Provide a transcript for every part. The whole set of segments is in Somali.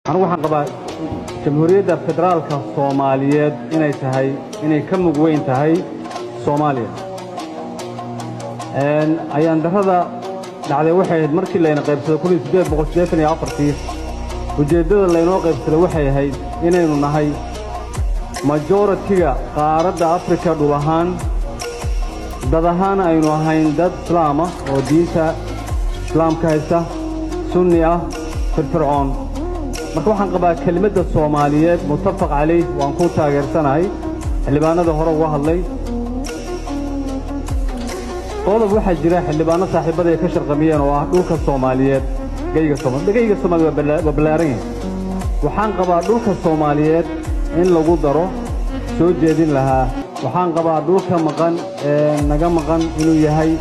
أنا waxaan qabaa jamhuuriyadda federaalka Soomaaliyeed inay ka mug weyn tahay Soomaaliya ayaan darada dhacday waxay ahayd markii la qaybsaday 1884 ujeedada la inoo qaybsaday waxay ahayd inaynu nahay majority-ga qaaradda Afrika dhul ahaan dad ahaan aynu ahayn dad Islaam ah oo diinta Islaamka haysta Sunni ah firfircoon marka waxaan qabaa kelimada Soomaaliyeed muttafaq calayh waan ku taageersanahay xildhibaanada hore uga hadlay qodob waxa jira xildhibaano saaxiibada ay ka sharqamiyeen oo ah dhulka Soomaaliyeed geyga Soomaaliyeed waa balaaran waxaan qabaa dhulka Soomaaliyeed in lagu daro soo jeedin lahaa waxaan qabaa dhulka maqan naga maqan inuu yahay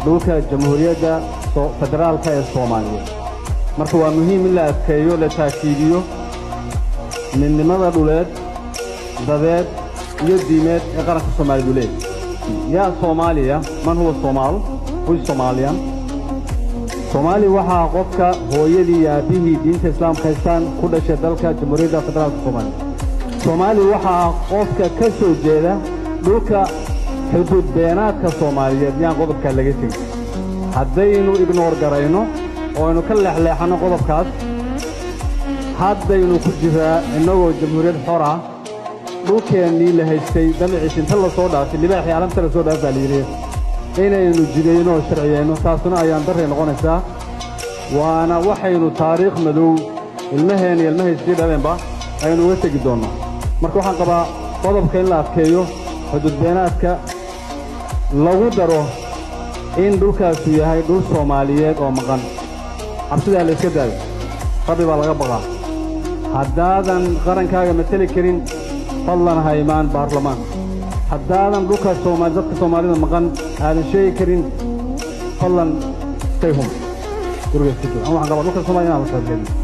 dhulka jamhuuriyadda federaalka ee Soomaaliyeed marka waa muhiim in la adkeeyo la taakiidiyo midnimada dhuleed dadeed iyo diimeed ee qaranka Soomaaliyeed yaa Soomaaliya man huwa Soomaal huwa Soomaaliyan Soomaali waxa qofka hooyadii iyo aabihii diinta Islaamka haystaan ku dhashay dalka jamhuuriyadda federaalka Soomaaliya Soomaali waxa qofka ka soo jeeda dhulka xuduud beenaadka Soomaaliyeed yaan qodobka laga tegay haddaynu ignore garayno oo aynu ka leexleexano qodobkaas haddaynu ku jiraa inagoo jamhuuriyad xor ah dhulkeennii la haystay damaciis inta la soo dhaafay libaaxii caalamka la soo dhaafay la yidhi inaynu jidayno oo sharciyeyno taasuna ayaan darray noqonaysaa waana waxaynu taariikh madow ilmaheen iyo ilmahaysii dhaleenba aynu uga tegi doonno marka waxaan qabaa qodobka in la adkeeyo xuduud beenaadka lagu daro in dhulkaasu yahay dhul Soomaaliyeed oo maqan absida la iska daayo rabbi baa laga baqaa haddaadan qarankaaga matali karin fadlan haymaan baarlamaan haddaadan dhulka Soomaaliyeed dadka Soomaalida maqan aadan sheegi karin fadlan stay home waxaan qabaa dhulka Soomaaliyeed la